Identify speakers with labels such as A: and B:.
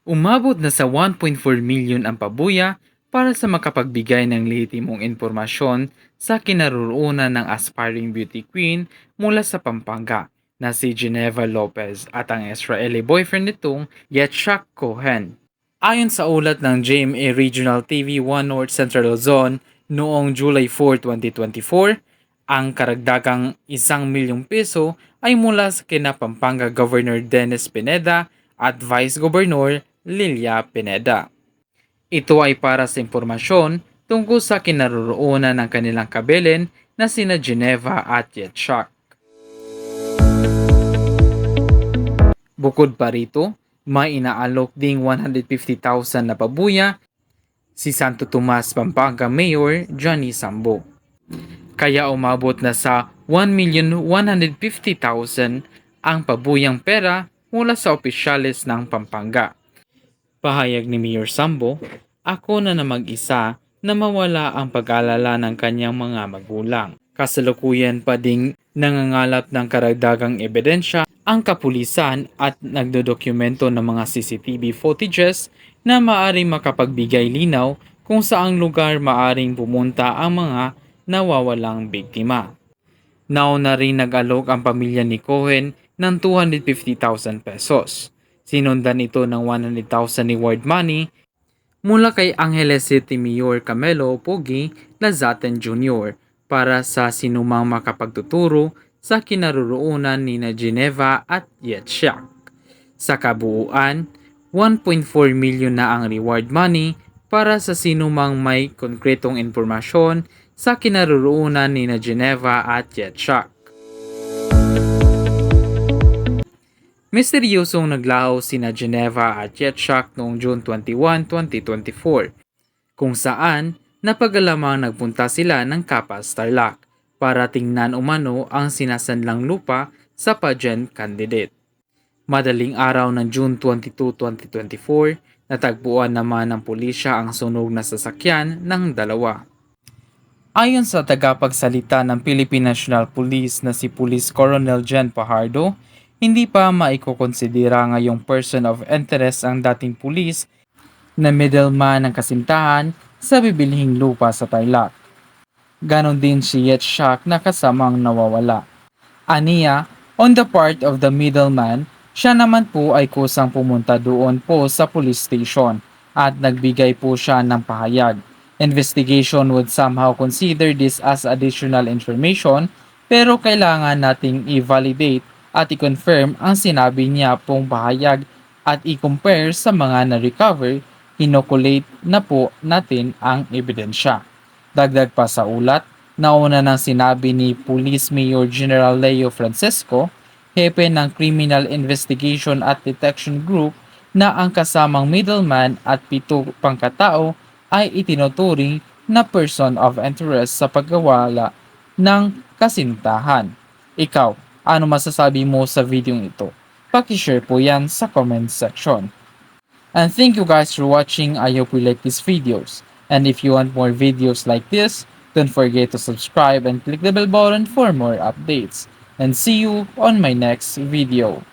A: Umabot na sa 1.4 million ang pabuya para sa makapagbigay ng lehitimong impormasyon sa kinaroroonan ng aspiring beauty queen mula sa Pampanga na si Geneva Lopez at ang Israeli boyfriend nitong Yitzhak Cohen. Ayon sa ulat ng GMA Regional TV 1 North Central Luzon noong July 4, 2024, ang karagdagang 1 milyong piso ay mula sa kina Pampanga Governor Dennis Pineda at Vice Governor Lilia Pineda. Ito ay para sa impormasyon tungkol sa kinaroroonan ng kanilang kabelen na sina Geneva at Yitzhak. Bukod pa rito, may inaalok ding 150,000 na pabuya si Santo Tomas Pampanga Mayor Johnny Sambo. Kaya umabot na sa 1,150,000 ang pabuyang pera mula sa opisyalis ng Pampanga. Pahayag ni Mayor Sambo, ako na mag-isa na mawala ang pag-alala ng kanyang mga magulang. Kasalukuyan pa ding nangangalap ng karagdagang ebidensya ang kapulisan at nagdodokumento ng mga CCTV footages na maaring makapagbigay linaw kung saang lugar maaring pumunta ang mga nawawalang biktima. Nauna rin nag-alok ang pamilya ni Cohen ng 250,000 pesos. Sinundan ito ng 100,000 reward money mula kay Angeles City Mayor Camelo Pogi Lazaten Jr. para sa sinumang makapagtuturo sa kinaroroonan ni na Geneva at Yitzhak. Sa kabuuan, 1.4 million na ang reward money para sa sinumang may konkretong impormasyon sa kinaroroonan ni na Geneva at Yitzhak. Misteryosong naglaho sina Geneva at Yitzhak noong June 21, 2024, kung saan napag-alamang nagpunta sila ng Kapas, Tarlac para tingnan umano ang sinasanlang lupa sa pageant candidate. Madaling araw ng June 22, 2024, natagpuan naman ng pulisya ang sunog na sasakyan ng dalawa. Ayon sa tagapagsalita ng Philippine National Police na si Police Colonel Jen Pajardo, hindi pa maikukonsidera ngayong person of interest ang dating pulis na middleman ng kasintahan sa bibilhing lupa sa Tarlac. Ganon din si Yitzhak na kasamang nawawala. Aniya, on the part of the middleman, siya naman po ay kusang pumunta doon po sa police station at nagbigay po siya ng pahayag. Investigation would somehow consider this as additional information pero kailangan nating i-validate at i-confirm ang sinabi niya pong pahayag at i-compare sa mga na-recover, inoculate na po natin ang ebidensya. Dagdag pa sa ulat, nauna nang sinabi ni Police Mayor General Leo Francisco, hepe ng Criminal Investigation at Detection Group, na ang kasamang middleman at 7 pang katao ay itinuturing na person of interest sa pagkawala ng kasintahan. Ikaw, ano masasabi mo sa video ito? Paki-share po yan sa comment section. And thank you guys for watching. I hope you like these videos. And if you want more videos like this, don't forget to subscribe and click the bell button for more updates. And see you on my next video.